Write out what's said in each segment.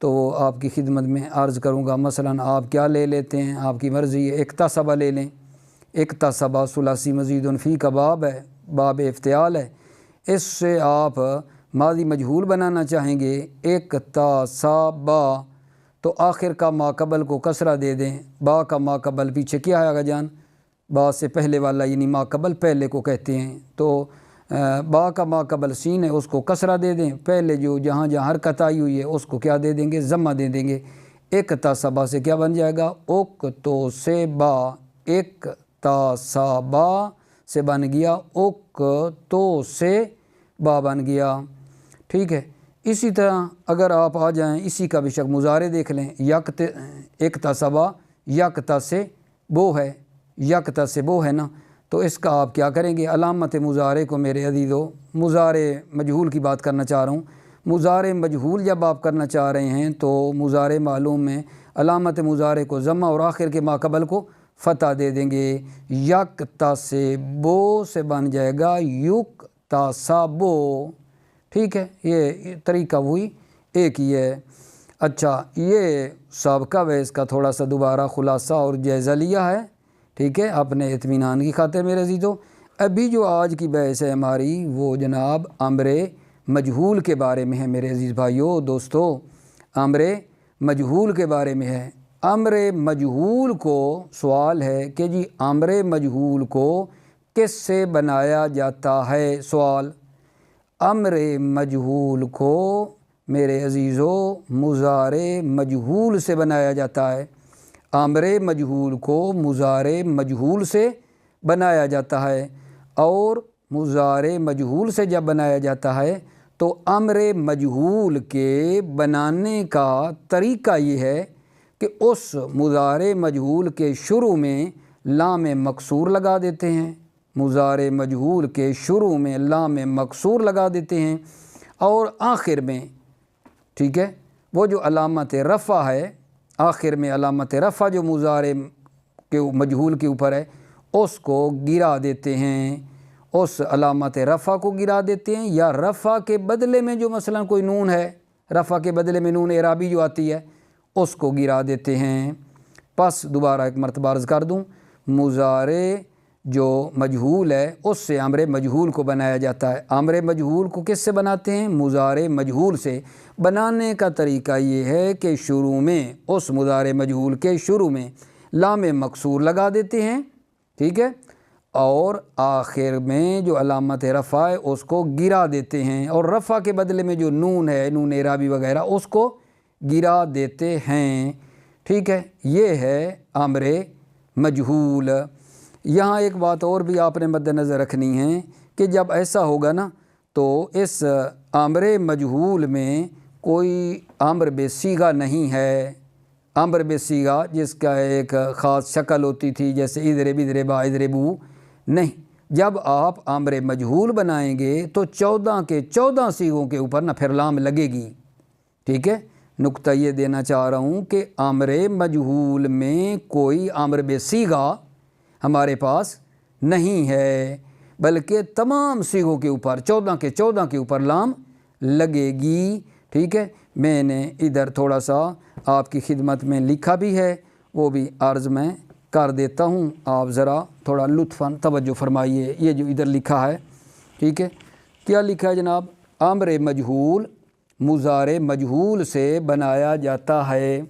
تو وہ آپ کی خدمت میں عرض کروں گا۔ مثلاً آپ کیا لے لیتے ہیں، آپ کی مرضی ہے۔ اکتسبہ لے لیں، اکتسبہ ثلاثی مزید فی کا باب ہے، باب افتعال ہے، اس سے آپ ماضی مجہول بنانا چاہیں گے اکتسبہ، تو آخر کا ما قبل کو کسرہ دے دیں۔ با کا ما قبل پیچھے کیا ہے آگا جان، با سے پہلے والا یعنی ما قبل پہلے کو کہتے ہیں، تو با کا ما قبل سین ہے اس کو کسرہ دے دیں، پہلے جو جہاں جہاں حرکت آئی ہوئی ہے اس کو کیا دے دیں گے، ضمہ دے دیں گے۔ اکتسبہ سے کیا بن جائے گا، اکتسبہ، اکتسبہ سے بن گیا اکتسبہ بن گیا، ٹھیک ہے۔ اسی طرح اگر آپ آ جائیں، اسی کا بے شک مضارع دیکھ لیں، اکتسبہ یکتسبو ہے، یکتسبو ہے نا، تو اس کا آپ کیا کریں گے، علامت مضارع کو میرے عزیزو، مضارع مجہول کی بات کرنا چاہ رہا ہوں، مضارع مجہول جب آپ کرنا چاہ رہے ہیں تو مضارع معلوم میں علامت مضارع کو ضمہ اور آخر کے ما قبل کو فتح دے دیں گے۔ یکتسبو سے بن جائے گا یکتسبو، ٹھیک ہے، یہ طریقہ وہی ایک ہی ہے۔ اچھا، یہ سابقہ ہے، اس کا تھوڑا سا دوبارہ خلاصہ اور جائزہ لیا ہے، ٹھیک ہے، اپنے اطمینان کی خاطر میرے عزیزو۔ ابھی جو آج کی بحث ہے ہماری وہ جناب امر مجہول کے بارے میں ہے میرے عزیز بھائیو دوستو، امر مجہول کے بارے میں ہے۔ امر مجہول کو سوال ہے کہ جی امر مجہول کو کس سے بنایا جاتا ہے، سوال۔ امر مجہول کو میرے عزیزو مضارع مجہول سے بنایا جاتا ہے، امر مجہول کو مضارع مجہول سے بنایا جاتا ہے، اور مضارع مجہول سے جب بنایا جاتا ہے تو امر مجہول کے بنانے کا طریقہ یہ ہے کہ اس مضارع مجہول کے شروع میں لام مکسور لگا دیتے ہیں، مضارع مجہول کے شروع میں لام مکسور لگا دیتے ہیں، اور آخر میں، ٹھیک ہے، وہ جو علامت رفع ہے، آخر میں علامت رفع جو مضارع کے مجہول کے اوپر ہے اس کو گرا دیتے ہیں، اس علامت رفع کو گرا دیتے ہیں، یا رفع کے بدلے میں جو مثلا کوئی نون ہے، رفع کے بدلے میں نون اعرابی جو آتی ہے اس کو گرا دیتے ہیں۔ پس دوبارہ ایک مرتبہ عرض کر دوں، مضارع جو مجہول ہے اس سے امر مجہول کو بنایا جاتا ہے۔ امر مجہول کو کس سے بناتے ہیں، مضارع مجہول سے۔ بنانے کا طریقہ یہ ہے کہ شروع میں، اس مضارع مجہول کے شروع میں لام مکسور لگا دیتے ہیں، ٹھیک ہے، اور آخر میں جو علامت رفع ہے اس کو گرا دیتے ہیں، اور رفع کے بدلے میں جو نون ہے، نون اعرابی وغیرہ، اس کو گرا دیتے ہیں، ٹھیک ہے۔ یہ ہے امر مجہول۔ یہاں ایک بات اور بھی آپ نے مد نظر رکھنی ہے کہ جب ایسا ہوگا نا تو اس امر مجہول میں کوئی امر بے صیغہ نہیں ہے، امر بے صیغہ جس کا ایک خاص شکل ہوتی تھی جیسے اضرب اضربا اضربو، نہیں، جب آپ امر مجہول بنائیں گے تو 14 کے 14 صیغوں کے اوپر نہ پھر لام لگے گی، ٹھیک ہے۔ نقطہ یہ دینا چاہ رہا ہوں کہ امر مجہول میں کوئی امر بے صیغہ ہمارے پاس نہیں ہے، بلکہ تمام صیغوں کے اوپر 14 کے 14 کے اوپر لام لگے گی، ٹھیک ہے۔ میں نے ادھر تھوڑا سا آپ کی خدمت میں لکھا بھی ہے، وہ بھی عرض میں کر دیتا ہوں، آپ ذرا تھوڑا لطفاً توجہ فرمائیے۔ یہ جو ادھر لکھا ہے، ٹھیک ہے، کیا لکھا ہے جناب، امر مجہول مضارع مجہول سے بنایا جاتا ہے۔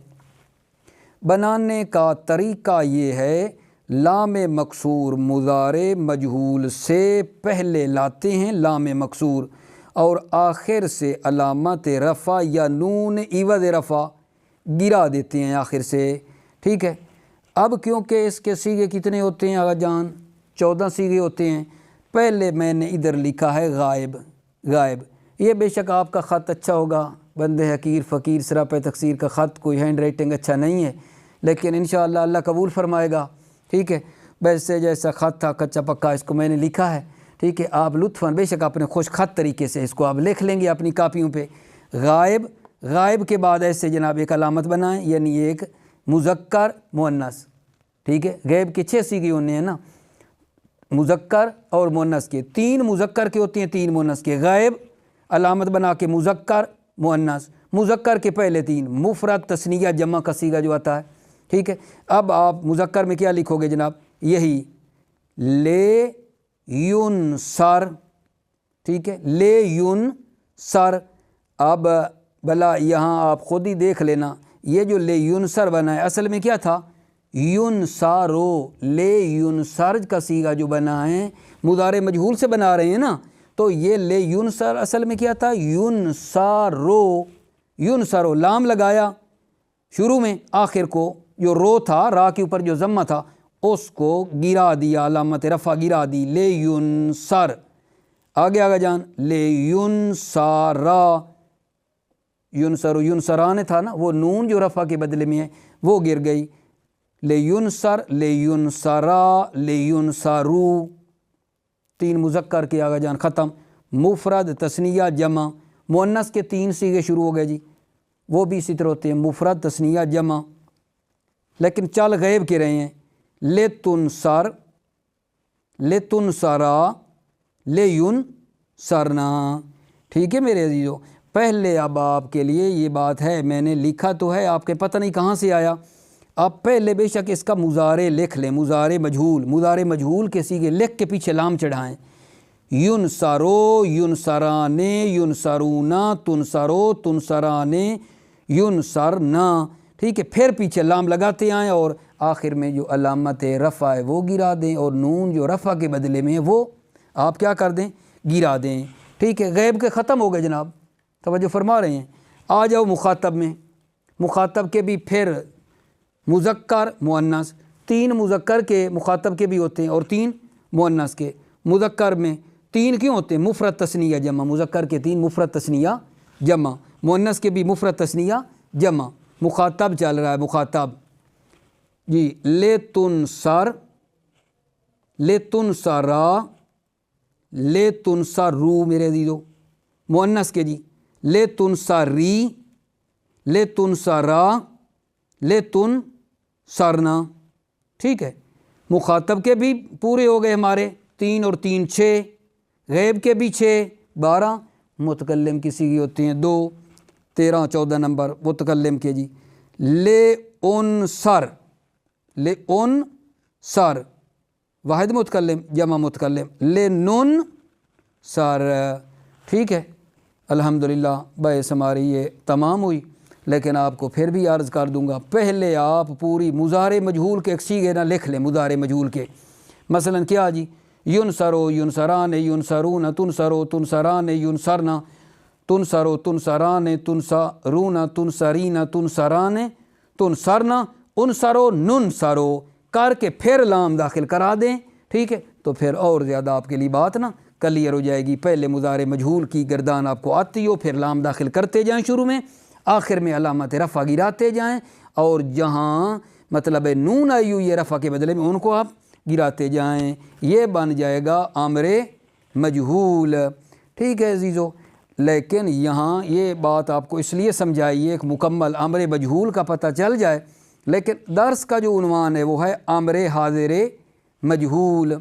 بنانے کا طریقہ یہ ہے، لام مکسور مضارع مجہول سے پہلے لاتے ہیں لام مکسور، اور آخر سے علامت رفع یا نون عوض رفع گرا دیتے ہیں آخر سے، ٹھیک ہے۔ اب کیونکہ اس کے صیغے کتنے ہوتے ہیں آغا جان، 14 صیغے ہوتے ہیں۔ پہلے میں نے ادھر لکھا ہے غائب، غائب، یہ بے شک آپ کا خط اچھا ہوگا، بندے حقیر فقیر سراپہ تقصیر کا خط، کوئی ہینڈ رائٹنگ اچھا نہیں ہے، لیکن انشاءاللہ اللہ قبول فرمائے گا، ٹھیک ہے۔ ویسے جیسا خط تھا کچا پکا اس کو میں نے لکھا ہے، ٹھیک ہے۔ آپ لطفاً بے شک اپنے خوش خط طریقے سے اس کو آپ لکھ لیں گے اپنی کاپیوں پہ۔ غائب، غائب کے بعد ایسے جناب ایک علامت بنائیں، یعنی ایک مذکر مؤنث، ٹھیک ہے۔ غیب کے 6 صیغے ہونے ہیں نا، مذکر اور مؤنث کے، 3 مذکر کے ہوتے ہیں 3 مؤنث کے۔ غائب علامت بنا کے مذکر مؤنث، مذکر کے پہلے 3 مفرد تثنیہ جمع کا صیغہ جو آتا ہے، ٹھیک ہے۔ اب آپ مذکر میں کیا لکھو گے جناب؟ یہی لے یون سر، ٹھیک ہے، لے یون سر۔ اب بلا یہاں آپ خود ہی دیکھ لینا، یہ جو لے یون سر بنا ہے اصل میں کیا تھا؟ یون سارو، لے یون سر کا صیغہ جو بنا ہے مضارع مجہول سے بنا رہے ہیں نا، تو یہ لے یون سر اصل میں کیا تھا؟ یون سارو، یون سارو، لام لگایا شروع میں، آخر کو جو رو تھا، را کے اوپر جو ضمہ تھا اس کو گرا دیا، علامت رفع گرا دی، لے یون سر۔ آگے آگے جان، لے یون سارا، یون سرو یون سرانے تھا نا، وہ نون جو رفع کے بدلے میں ہے وہ گر گئی، لے یون سر، لے یون سرا، لے یون سارو، 3 مذکر کے آگے جان ختم۔ مفرد تثنیہ جمع، مؤنث کے 3 صیغے شروع ہو گئے جی، وہ بھی اسی طرح ہوتے ہیں، مفرد تثنیہ جمع، لیکن چل غیب کے رہے ہیں، لے تن سر، لے تن سرا، لے یون سرنا، ٹھیک ہے میرے عزیزو۔ پہلے اب آپ کے لیے یہ بات ہے، میں نے لکھا تو ہے، آپ کے پتہ نہیں کہاں سے آیا، آپ پہلے بے شک اس کا مضارع لکھ لیں، مضارع مجہول، مضارع مجہول کے صیغے لکھ کے پیچھے لام چڑھائیں، یون سرو، یون سرانے، یون سرونا، تن سرو، تن سرانے، یون سرنا، ٹھیک ہے، پھر پیچھے لام لگاتے آئیں اور آخر میں جو علامت رفع ہے وہ گرا دیں، اور نون جو رفع کے بدلے میں ہے وہ آپ کیا کر دیں؟ گرا دیں، ٹھیک ہے۔ غیب کے ختم ہو گئے جناب، توجہ فرما رہے ہیں۔ آ جاؤ مخاطب میں، مخاطب کے بھی پھر مذکر مؤنث، 3 مذکر کے مخاطب کے بھی ہوتے ہیں اور 3 مؤنث کے۔ مذکر میں 3 کیوں ہوتے ہیں؟ مفرد تثنیہ جمع، مذکر کے 3 مفرد تثنیہ جمع، مؤنث کے بھی مفرد تثنیہ جمع۔ مخاطب چل رہا ہے، مخاطب جی، لے تن سر، لے تن سرا، لے تن سرو میرے عزیزو، مؤنث کے جی، لے تن سری، لے تن سرا، لے تن سرنا، ٹھیک ہے۔ مخاطب کے بھی پورے ہو گئے ہمارے 3 اور 3 6، غیب کے بھی 6 12، متکلم کی صیغے ہوتے ہیں 2 13 14 نمبر متکلم کے جی، لے ان سر، لے ان سر واحد متکلم جمع متکلم، لے نن سر، ٹھیک ہے۔ الحمدللہ بحث ہماری یہ تمام ہوئی، لیکن آپ کو پھر بھی عرض کر دوں گا، پہلے آپ پوری مضارع مجہول کے ایک صیغے نہ لکھ لیں، مضارع مجہول کے، مثلا کیا جی، یون سرو یون سران یون سرون، تن سرو تن سران یون سرنا، تن سرو تن سران تن سرون، تن سرین تن سران تن سرنا، ان سرو نن سرو کر کے پھر لام داخل کرا دیں، ٹھیک ہے، تو پھر اور زیادہ آپ کے لیے بات نا کلیئر ہو جائے گی۔ پہلے مضارع مجہول کی گردان آپ کو آتی ہو، پھر لام داخل کرتے جائیں شروع میں، آخر میں علامت رفع گراتے جائیں، اور جہاں مطلب نون آئی ہوئی ہے رفع کے بدلے میں ان کو آپ گراتے جائیں، یہ بن جائے گا امر مجہول، ٹھیک ہے عزیزو۔ لیکن یہاں یہ بات آپ کو اس لیے سمجھائیے ایک مکمل امر مجہول کا پتہ چل جائے، لیکن درس کا جو عنوان ہے وہ ہے امر حاضر مجہول،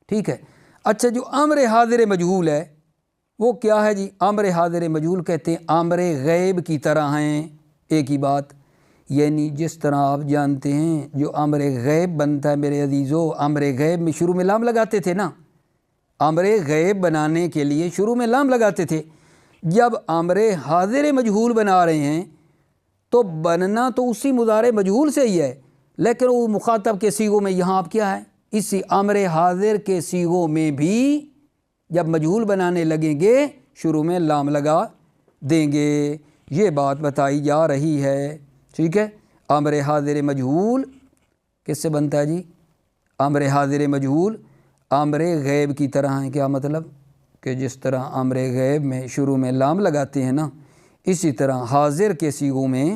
ٹھیک ہے۔ اچھا، جو امر حاضر مجہول ہے وہ کیا ہے جی؟ امر حاضر مجہول کہتے ہیں امر غیب کی طرح ہیں، ایک ہی بات، یعنی جس طرح آپ جانتے ہیں جو امر غیب بنتا ہے میرے عزیزو، امر غیب میں شروع میں لام لگاتے تھے نا، امر غیب بنانے کے لیے شروع میں لام لگاتے تھے، جب امر حاضر مجہول بنا رہے ہیں تو بننا تو اسی مضارع مجہول سے ہی ہے، لیکن وہ مخاطب کے صیغوں میں یہاں آپ کیا ہے، اسی امر حاضر کے صیغوں میں بھی جب مجہول بنانے لگیں گے شروع میں لام لگا دیں گے، یہ بات بتائی جا رہی ہے، ٹھیک ہے۔ امر حاضر مجہول کس سے بنتا ہے جی؟ امر حاضر مجہول امر غیب کی طرح ہے، کیا مطلب؟ کہ جس طرح امر غیب میں شروع میں لام لگاتے ہیں نا، اسی طرح حاضر کے صیغوں میں،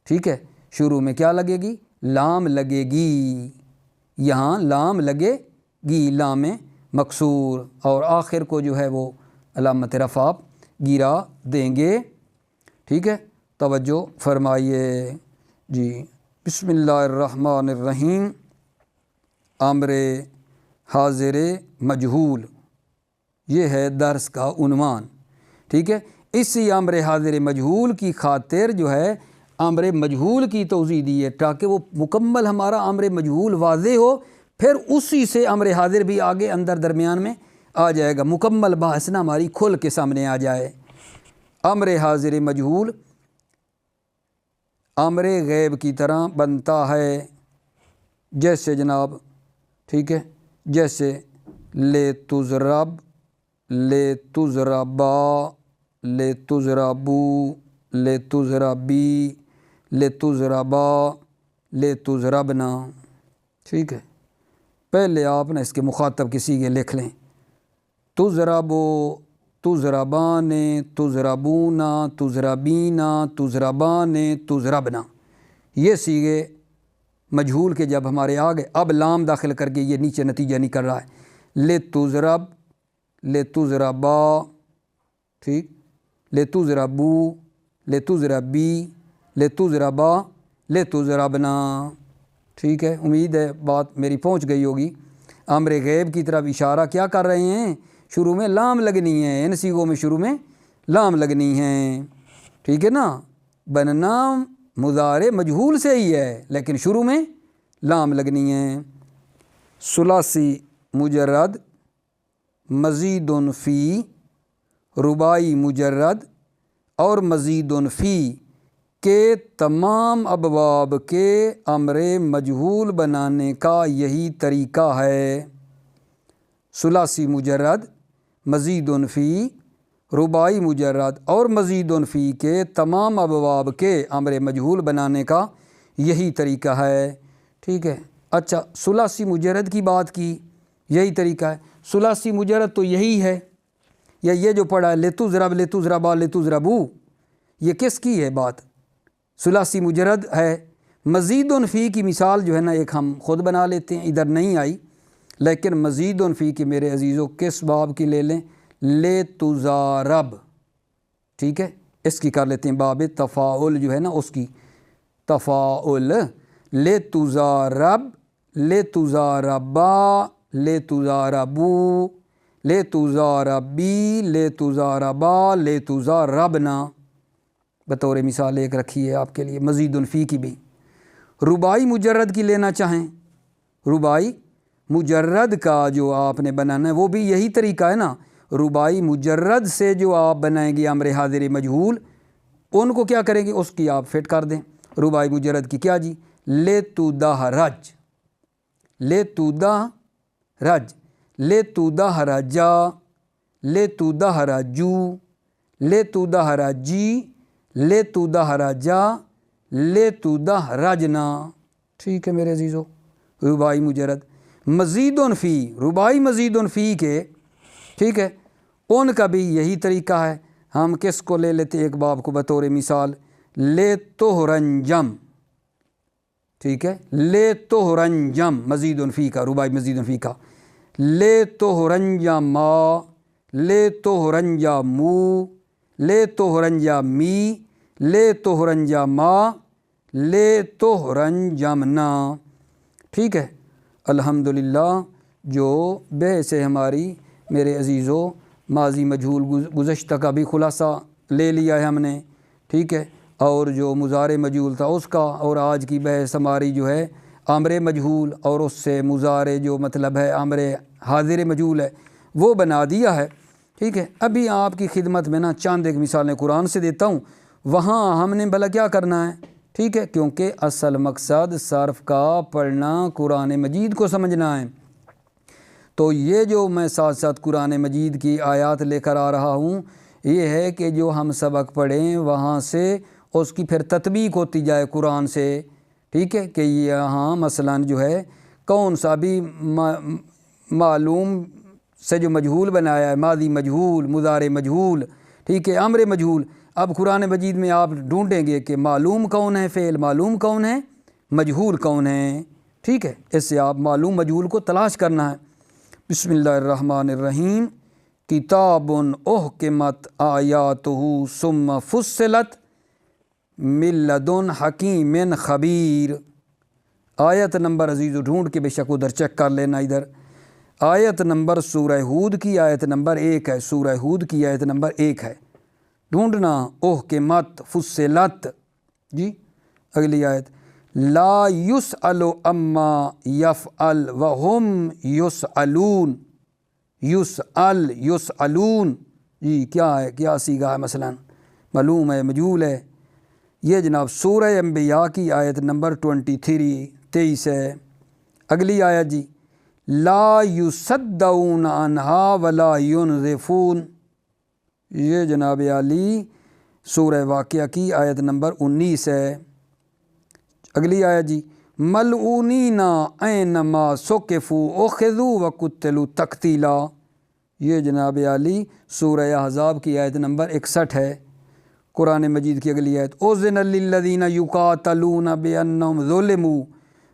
ٹھیک ہے، شروع میں کیا لگے گی؟ لام لگے گی، یہاں لام لگے گی، لام مکسور، اور آخر کو جو ہے وہ علامت رفع گرا دیں گے، ٹھیک ہے۔ توجہ فرمائیے جی، بسم اللہ الرحمن الرحیم، امر حاضر مجہول، یہ ہے درس کا عنوان، ٹھیک ہے۔ اسی امر حاضر مجہول کی خاطر جو ہے امر مجہول کی توضیح دی ہے تاکہ وہ مکمل ہمارا امر مجہول واضح ہو، پھر اسی سے امر حاضر بھی آگے اندر درمیان میں آ جائے گا، مکمل بحث نہ ہماری کھل کے سامنے آ جائے۔ امر حاضر مجہول امر غیب کی طرح بنتا ہے، جیسے جناب ٹھیک ہے، جیسے لے تضرب، لے تضربا، لے تضربو، لے تضربی، لے تضربا، لے تضربنا، ٹھیک ہے۔ پہلے آپ نے اس کے مخاطب کی صیغے لکھ لیں، تضربو، تضربان، تضربونا، تضربینا، تضربان، تضربنا، یہ صیغے مجہول کے جب ہمارے آگے اب لام داخل کر کے یہ نیچے نتیجہ نکل رہا ہے، لے تضرب، لے تضربا، ٹھیک، لے تضربو، لے تضربی، لے تضربا، لے تضربنا، ٹھیک ہے۔ امید ہے بات میری پہنچ گئی ہوگی۔ امر غیب کی طرف اشارہ کیا کر رہے ہیں؟ شروع میں لام لگنی ہے، ان صیغوں میں شروع میں لام لگنی ہے، ٹھیک ہے نا۔ بننا مضارع مجہول سے ہی ہے لیکن شروع میں لام لگنی ہے۔ ثلاثی مجرد، مزید فی، رباعی مجرد اور مزید فی کے تمام ابواب کے امر مجہول بنانے کا یہی طریقہ ہے۔ ثلاثی مجرد، مزید فی، رباعی مجرد اور مزید فی کے تمام ابواب کے امر مجہول بنانے کا یہی طریقہ ہے، ٹھیک ہے۔ اچھا، ثلاثی مجرد کی بات کی، یہی طریقہ ہے۔ ثلاثی مجرد تو یہی ہے، یا یہ جو پڑھا ہے لتضرب، لتضربا، لتضربو، یہ کس کی ہے بات؟ ثلاثی مجرد ہے۔ مزید فی کی مثال جو ہے نا ایک ہم خود بنا لیتے ہیں، ادھر نہیں آئی، لیکن مزید فی کی میرے عزیزوں کس باب کی لے لیں؟ لے تضارب، ٹھیک ہے، اس کی کر لیتے ہیں باب تفاعل جو ہے نا اس کی، تفاعل، لے تضارب، لے تضاربا، لے تضاربو، لے تضاربی، لے تضاربا، لے تضاربنا، بطور مثال ایک رکھی ہے آپ کے لیے مزید فی کی بھی۔ رباعی مجرد کی لینا چاہیں، رباعی مجرد کا جو آپ نے بنانا ہے وہ بھی یہی طریقہ ہے نا۔ رباعی مجرد سے جو آپ بنائیں گے امر حاضر مجہول، ان کو کیا کریں گے؟ اس کی آپ فٹ کر دیں۔ رباعی مجرد کی کیا جی؟ لے تدحرج، لے تدحرج، لے تدحرجا، لے تدحرجو، لے تدحرجی، لے تدحرجا، لے تدحرجنا، ٹھیک ہے میرے عزیزو۔ رباعی مجرد مزید فی، رباعی مزید فی کے، ٹھیک ہے، ان کا بھی یہی طریقہ ہے۔ ہم کس کو لے لیتے ایک باب کو بطور مثال؟ لے تہرنجم، ٹھیک ہے، لے تہرنجم مزید فی کا، رباعی مزید فی کا، لے تہرنجما، لے تہرنجمو، لے تہرنجمی، لے تہرنجما، لے تہرنجمنا، ٹھیک ہے۔ الحمدللہ جو بحث ہے ہماری میرے عزیزو، ماضی مجہول گزشتہ کا بھی خلاصہ لے لیا ہے ہم نے، ٹھیک ہے، اور جو مضارع مجہول تھا اس کا، اور آج کی بحث ہماری جو ہے امر مجہول اور اس سے مضارع جو مطلب ہے امر حاضر مجہول ہے وہ بنا دیا ہے، ٹھیک ہے۔ ابھی آپ کی خدمت میں نا چند ایک مثالیں قرآن سے دیتا ہوں، وہاں ہم نے بھلا کیا کرنا ہے، ٹھیک ہے، کیونکہ اصل مقصد صرف کا پڑھنا قرآن مجید کو سمجھنا ہے۔ تو یہ جو میں ساتھ ساتھ قرآن مجید کی آیات لے کر آ رہا ہوں، یہ ہے کہ جو ہم سبق پڑھیں وہاں سے اس کی پھر تطبیق ہوتی جائے قرآن سے، ٹھیک ہے، کہ یہاں مثلاً جو ہے کون سا بھی معلوم سے جو مجہول بنایا ہے، ماضی مجہول، مضارع مجہول، ٹھیک ہے، امر مجہول، اب قرآن مجید میں آپ ڈھونڈیں گے کہ معلوم کون ہے فعل، معلوم کون ہے مجہول کون ہے، ٹھیک ہے، اس سے آپ معلوم مجہول کو تلاش کرنا ہے۔ بسم اللہ الرحمن الرحیم۔ کتاب احکمت آیاتہ ثم فصلت من لدن حکیم خبیر۔ آیت نمبر عزیز ڈھونڈ کے بے شک ادھر چیک کر لینا، ادھر آیت نمبر سورہ ہود کی آیت نمبر 1 ہے، سورہ ہود کی آیت نمبر 1 ہے، ڈھونڈنا اوہ کے مت فصلت جی۔ اگلی آیت لا یسأل اما یفعل وہم یسألون، یسألون جی کیا ہے، کیا صیغہ ہے، مثلا معلوم ہے، مجہول ہے۔ یہ جناب سورہ انبیاء کی آیت نمبر 23 ہے۔ اگلی آیت جی لا یصدعون عنہا ولا ینزفون، یہ جناب عالی سورہ واقعہ کی آیت نمبر 19 ہے۔ اگلی آیت جی ملعونین اینما ثقفوا اخذوا وقتلوا تقتیلا، یہ جناب عالی سورہ احزاب کی آیت نمبر 61 ہے۔ قرآن مجید کی اگلی آیت اذن للذین یقاتلون بانہم ظلموا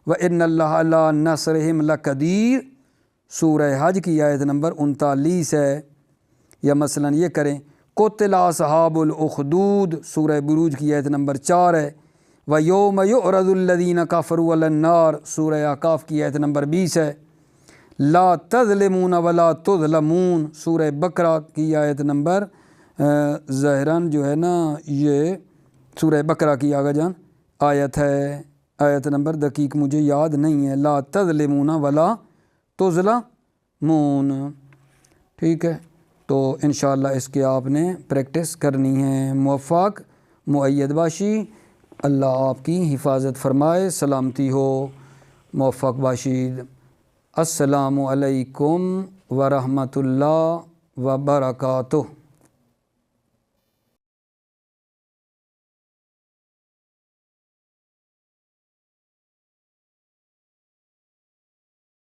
وان اللہ علی نصرہم لقدیر، سورہ حج کی آیت نمبر 39 ہے۔ یا مثلا یہ کریں قتل اصحاب الاخدود، سورہ بروج کی آیت نمبر 4 ہے۔ وَيَوْمَ يُعْرَضُ الَّذِينَ كَفَرُوا عَلَى النَّارِ، سورہ احقاف کی آیت نمبر 20 ہے۔ لا تظلمون ولا تظلمون، سورہ بقرہ کی آیت نمبر ظاہراً جو ہے نا یہ سورہ بقرہ کی آگا جان آیت ہے، آیت نمبر دقیق مجھے یاد نہیں ہے۔ لا تظلمون ولا تظلمون، ٹھیک ہے۔ تو انشاءاللہ اس کے آپ نے پریکٹس کرنی ہے۔ موفق مؤید باشی، اللہ آپ کی حفاظت فرمائے، سلامتی ہو، موفق باشید۔ السلام علیکم ورحمۃ اللہ وبرکاتہ۔